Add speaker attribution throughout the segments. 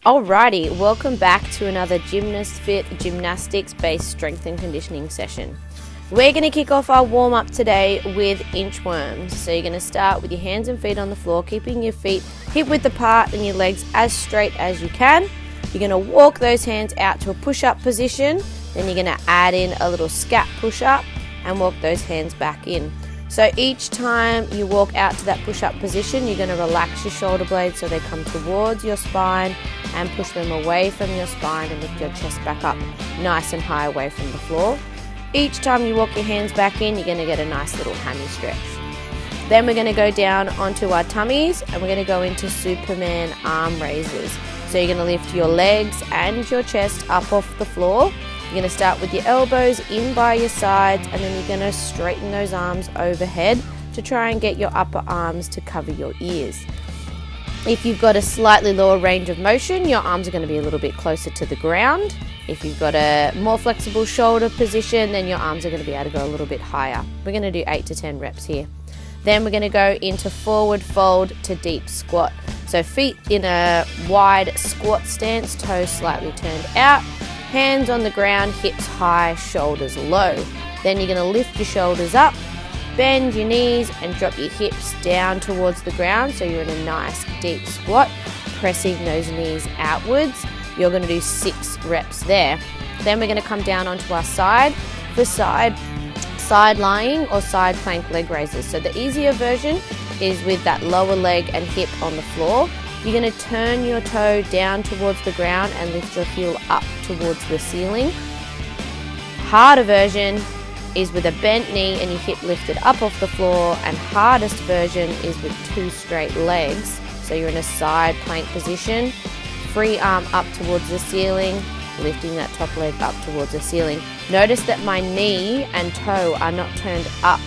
Speaker 1: Alrighty, welcome back to another Gymnast.fit gymnastics based strength and conditioning session. We're going to kick off our warm up today with inchworms. So you're going to start with your hands and feet on the floor, keeping your feet hip width apart and your legs as straight as you can. You're going to walk those hands out to a push-up position, then you're going to add in a little scat push-up and walk those hands back in. So each time you walk out to that push-up position, you're going to relax your shoulder blades so they come towards your spine and push them away from your spine and lift your chest back up nice and high away from the floor. Each time you walk your hands back in, you're going to get a nice little hammy stretch. Then we're going to go down onto our tummies and we're going to go into Superman arm raises. So you're going to lift your legs and your chest up off the floor. You're going to start with your elbows in by your sides and then you're going to straighten those arms overhead to try and get your upper arms to cover your ears. If you've got a slightly lower range of motion, your arms are going to be a little bit closer to the ground. If you've got a more flexible shoulder position, then your arms are going to be able to go a little bit higher. We're going to do 8 to 10 reps here. Then we're going to go into forward fold to deep squat. So feet in a wide squat stance, toes slightly turned out, hands on the ground, hips high, shoulders low. Then you're going to lift your shoulders up, bend your knees and drop your hips down towards the ground so you're in a nice deep squat, pressing those knees outwards. You're going to do 6 reps there. Then we're going to come down onto our side for side lying or side plank leg raises. So the easier version is with that lower leg and hip on the floor. You're going to turn your toe down towards the ground and lift your heel up towards the ceiling. Harder version is with a bent knee and your hip lifted up off the floor, and hardest version is with 2 straight legs. So you're in a side plank position, free arm up towards the ceiling, lifting that top leg up towards the ceiling. Notice that my knee and toe are not turned up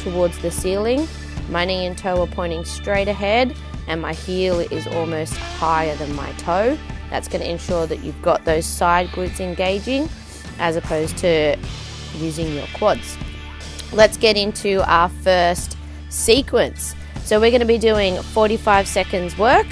Speaker 1: towards the ceiling. My knee and toe are pointing straight ahead and my heel is almost higher than my toe. That's going to ensure that you've got those side glutes engaging as opposed to using your quads. Let's get into our first sequence. So we're going to be doing 45 seconds work,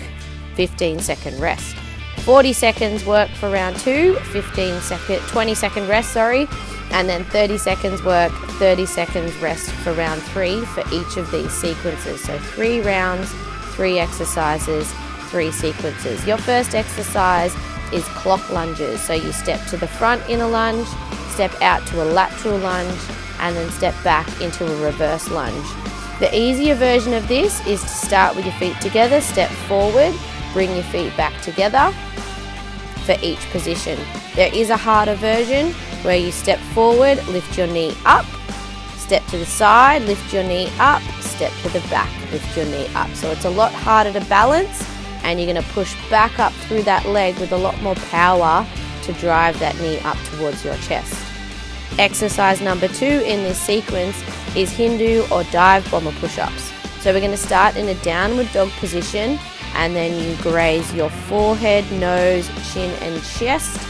Speaker 1: 15-second rest. 40 seconds work for round 2, 20 second rest, and then 30 seconds work, 30 seconds rest for round 3 for each of these sequences. So 3 rounds, 3 exercises, 3 sequences. Your first exercise is clock lunges. So you step to the front in a lunge, step out to a lateral lunge, and then step back into a reverse lunge. The easier version of this is to start with your feet together, step forward, bring your feet back together for each position. There is a harder version where you step forward, lift your knee up, step to the side, lift your knee up, step to the back, lift your knee up. So it's a lot harder to balance and you're going to push back up through that leg with a lot more power to drive that knee up towards your chest. Exercise number 2 in this sequence is Hindu or dive bomber push-ups. So we're going to start in a downward dog position and then you graze your forehead, nose, chin and chest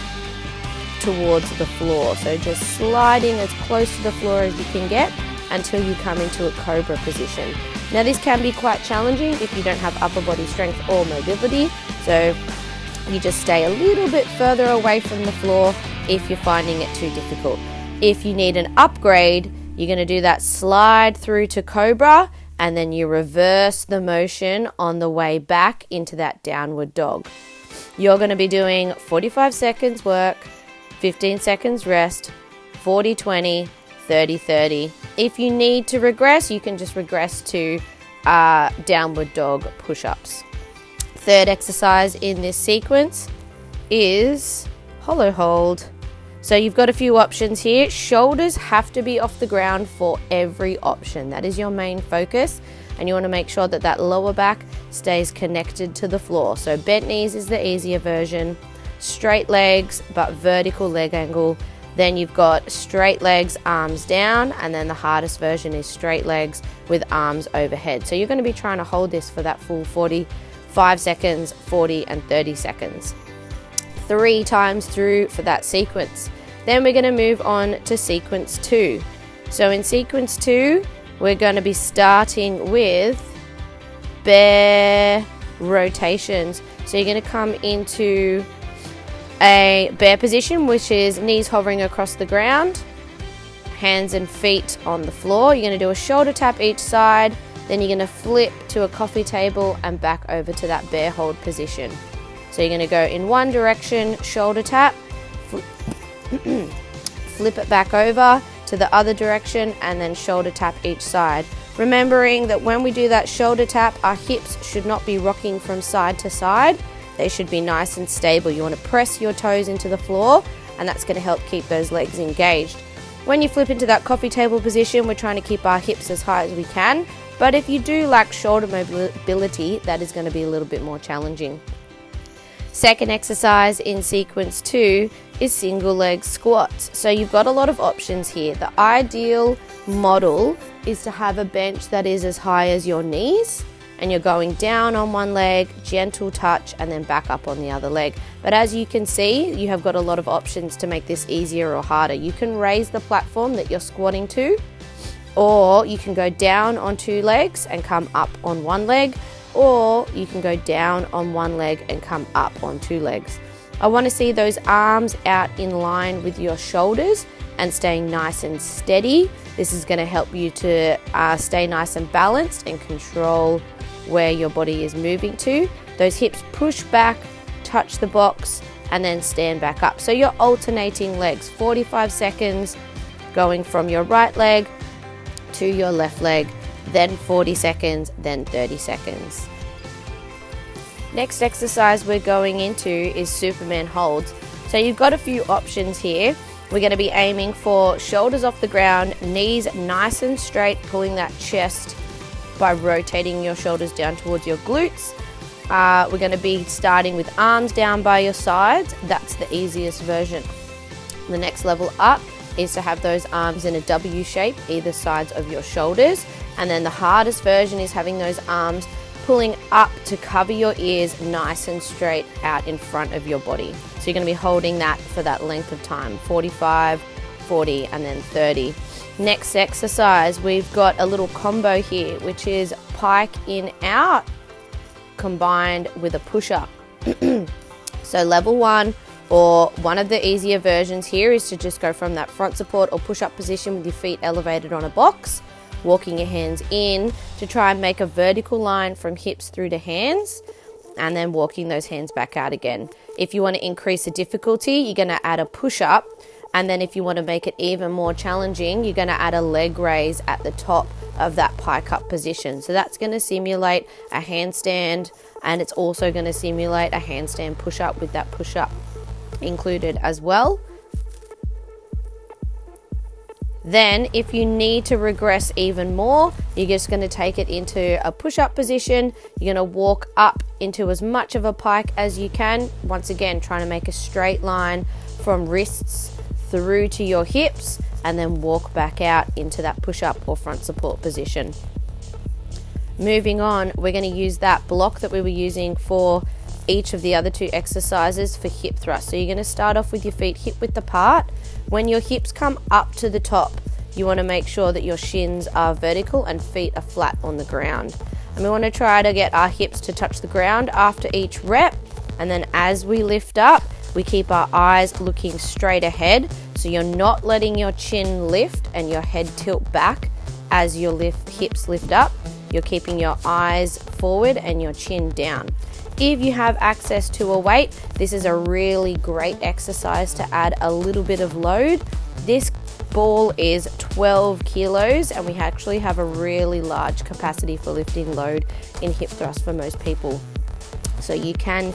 Speaker 1: towards the floor. So just sliding as close to the floor as you can get until you come into a cobra position. Now this can be quite challenging if you don't have upper body strength or mobility. So you just stay a little bit further away from the floor if you're finding it too difficult. If you need an upgrade, you're going to do that slide through to cobra and then you reverse the motion on the way back into that downward dog. You're going to be doing 45 seconds work, 15 seconds rest, 40-20, 30-30. If you need to regress, you can just regress to downward dog push-ups. Third exercise in this sequence is hollow hold. So you've got a few options here. Shoulders have to be off the ground for every option. That is your main focus. And you want to make sure that that lower back stays connected to the floor. So bent knees is the easier version. Straight legs, but vertical leg angle. Then you've got straight legs, arms down. And then the hardest version is straight legs with arms overhead. So you're going to be trying to hold this for that full 45 seconds, 40 and 30 seconds. 3 times through for that sequence. Then we're going to move on to sequence 2. So in sequence 2, we're going to be starting with bear rotations. So you're going to come into a bear position, which is knees hovering across the ground, hands and feet on the floor. You're going to do a shoulder tap each side, then you're going to flip to a coffee table and back over to that bear hold position. So you're going to go in one direction, shoulder tap, flip it back over to the other direction, and then shoulder tap each side. Remembering that when we do that shoulder tap, our hips should not be rocking from side to side. They should be nice and stable. You want to press your toes into the floor, and that's going to help keep those legs engaged. When you flip into that coffee table position, we're trying to keep our hips as high as we can. But if you do lack shoulder mobility, that is going to be a little bit more challenging. Second exercise in sequence 2 is single leg squats. So you've got a lot of options here. The ideal model is to have a bench that is as high as your knees, and you're going down on one leg, gentle touch, and then back up on the other leg. But as you can see, you have got a lot of options to make this easier or harder. You can raise the platform that you're squatting to, or you can go down on 2 legs and come up on 1 leg, or you can go down on 1 leg and come up on 2 legs. I want to see those arms out in line with your shoulders and staying nice and steady. This is going to help you to stay nice and balanced and control where your body is moving to. Those hips push back, touch the box, and then stand back up. So you're alternating legs, 45 seconds going from your right leg to your left leg, then 40 seconds, then 30 seconds. Next exercise we're going into is Superman holds. So you've got a few options here. We're going to be aiming for shoulders off the ground, knees nice and straight, pulling that chest by rotating your shoulders down towards your glutes. We're going to be starting with arms down by your sides. That's the easiest version. The next level up is to have those arms in a W shape, either sides of your shoulders. And then the hardest version is having those arms pulling up to cover your ears nice and straight out in front of your body. So you're going to be holding that for that length of time, 45, 40, and then 30. Next exercise, we've got a little combo here, which is pike in out combined with a push-up. So level 1, or one of the easier versions here, is to just go from that front support or push-up position with your feet elevated on a box, walking your hands in to try and make a vertical line from hips through to hands, and then walking those hands back out again. If you want to increase the difficulty, you're going to add a push-up, and then if you want to make it even more challenging, you're going to add a leg raise at the top of that pike up position. So that's going to simulate a handstand, and it's also going to simulate a handstand push-up with that push-up included as well. Then if you need to regress even more, you're just going to take it into a push-up position. You're going to walk up into as much of a pike as you can. Once again, trying to make a straight line from wrists through to your hips, and then walk back out into that push-up or front support position. Moving on, we're going to use that block that we were using for each of the other 2 exercises for hip thrust. So you're going to start off with your feet hip width apart. When your hips come up to the top, you want to make sure that your shins are vertical and feet are flat on the ground. And we want to try to get our hips to touch the ground after each rep. And then as we lift up, we keep our eyes looking straight ahead. So you're not letting your chin lift and your head tilt back as your hips lift up. You're keeping your eyes forward and your chin down. If you have access to a weight, this is a really great exercise to add a little bit of load. This ball is 12 kilos, and we actually have a really large capacity for lifting load in hip thrust for most people. So you can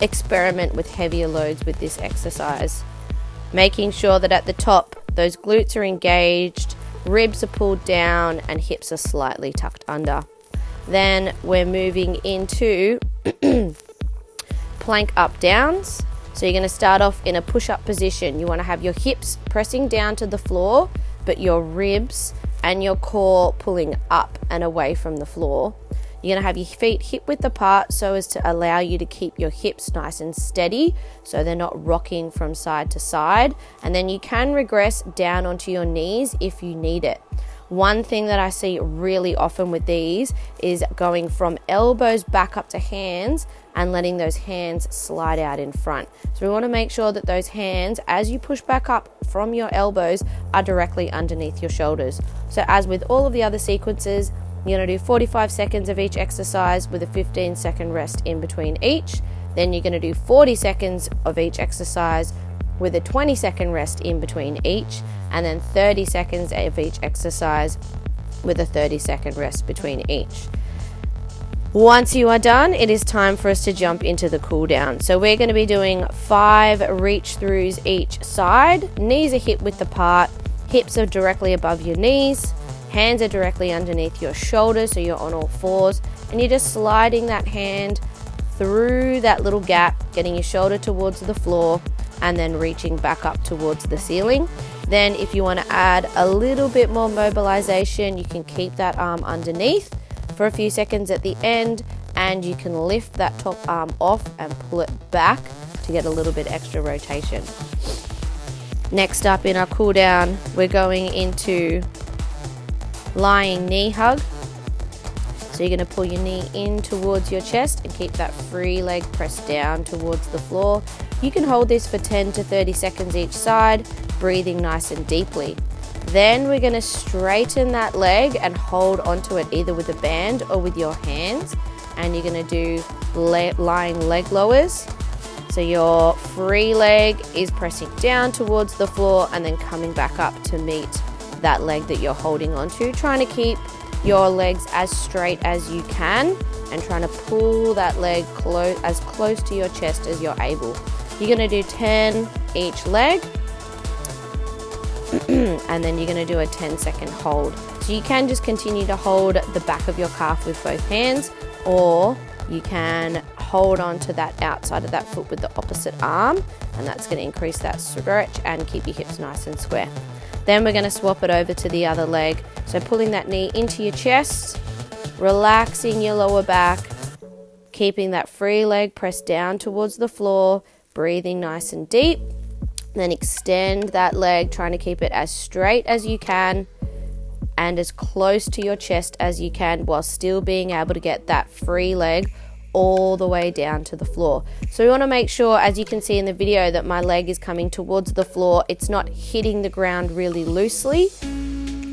Speaker 1: experiment with heavier loads with this exercise. Making sure that at the top, those glutes are engaged, ribs are pulled down, and hips are slightly tucked under. Then we're moving into plank up downs. So you're going to start off in a push-up position. You want to have your hips pressing down to the floor, but your ribs and your core pulling up and away from the floor. You're going to have your feet hip width apart so as to allow you to keep your hips nice and steady so they're not rocking from side to side. And then you can regress down onto your knees if you need it. One thing that I see really often with these is going from elbows back up to hands and letting those hands slide out in front. So we want to make sure that those hands, as you push back up from your elbows, are directly underneath your shoulders. So as with all of the other sequences, you're going to do 45 seconds of each exercise with a 15-second rest in between each. Then you're going to do 40 seconds of each exercise with a 20-second rest in between each, and then 30 seconds of each exercise with a 30-second rest between each. Once you are done, it is time for us to jump into the cool down. So we're going to be doing 5 reach throughs each side. Knees are hip width apart, hips are directly above your knees, hands are directly underneath your shoulders, so you're on all fours, and you're just sliding that hand through that little gap, getting your shoulder towards the floor, and then reaching back up towards the ceiling. Then if you want to add a little bit more mobilization, you can keep that arm underneath for a few seconds at the end, and you can lift that top arm off and pull it back to get a little bit extra rotation. Next up in our cool down, we're going into lying knee hug. So you're going to pull your knee in towards your chest and keep that free leg pressed down towards the floor. You can hold this for 10 to 30 seconds each side, breathing nice and deeply. Then we're going to straighten that leg and hold onto it either with a band or with your hands. And you're going to do lying leg lowers. So your free leg is pressing down towards the floor and then coming back up to meet that leg that you're holding onto, trying to keep your legs as straight as you can and trying to pull that leg as close to your chest as you're able. You're going to do 10 each leg and then you're going to do a 10-second hold. So you can just continue to hold the back of your calf with both hands, or you can hold on to that outside of that foot with the opposite arm, and that's going to increase that stretch and keep your hips nice and square. Then we're going to swap it over to the other leg. So pulling that knee into your chest, relaxing your lower back, keeping that free leg pressed down towards the floor, breathing nice and deep. Then extend that leg, trying to keep it as straight as you can and as close to your chest as you can, while still being able to get that free leg all the way down to the floor. So we want to make sure, as you can see in the video, that my leg is coming towards the floor. It's not hitting the ground really loosely.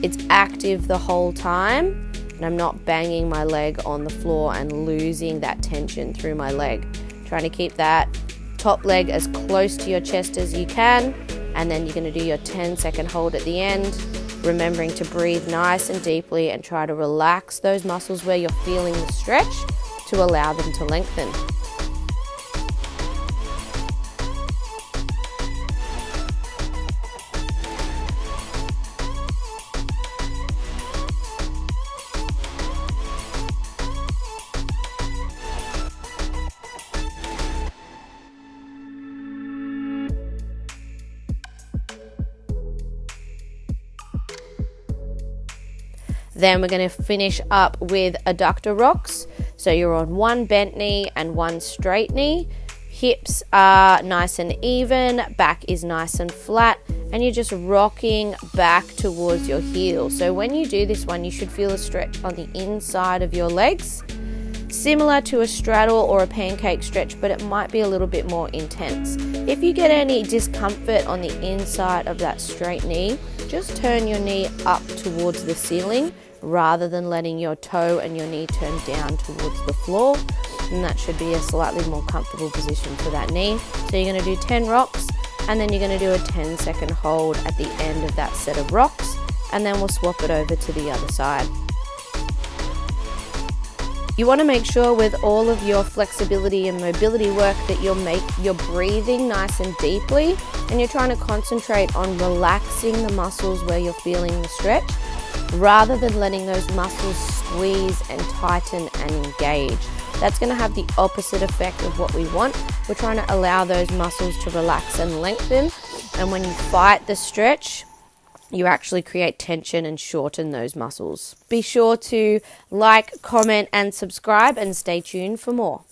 Speaker 1: It's active the whole time, and I'm not banging my leg on the floor and losing that tension through my leg. Trying to keep that top leg as close to your chest as you can, and then you're going to do your 10-second hold at the end, remembering to breathe nice and deeply and try to relax those muscles where you're feeling the stretch to allow them to lengthen. Then we're going to finish up with adductor rocks. So you're on one bent knee and one straight knee. Hips are nice and even, back is nice and flat, and you're just rocking back towards your heel. So when you do this one, you should feel a stretch on the inside of your legs, similar to a straddle or a pancake stretch, but it might be a little bit more intense. If you get any discomfort on the inside of that straight knee, just turn your knee up towards the ceiling rather than letting your toe and your knee turn down towards the floor, and that should be a slightly more comfortable position for that knee. So you're going to do 10 rocks, and then you're going to do a 10-second hold at the end of that set of rocks, and then we'll swap it over to the other side. You want to make sure with all of your flexibility and mobility work that you're breathing nice and deeply, and you're trying to concentrate on relaxing the muscles where you're feeling the stretch, rather than letting those muscles squeeze and tighten and engage. That's going to have the opposite effect of what we want. We're trying to allow those muscles to relax and lengthen, and when you fight the stretch, you actually create tension and shorten those muscles. Be sure to like, comment, and subscribe, and stay tuned for more.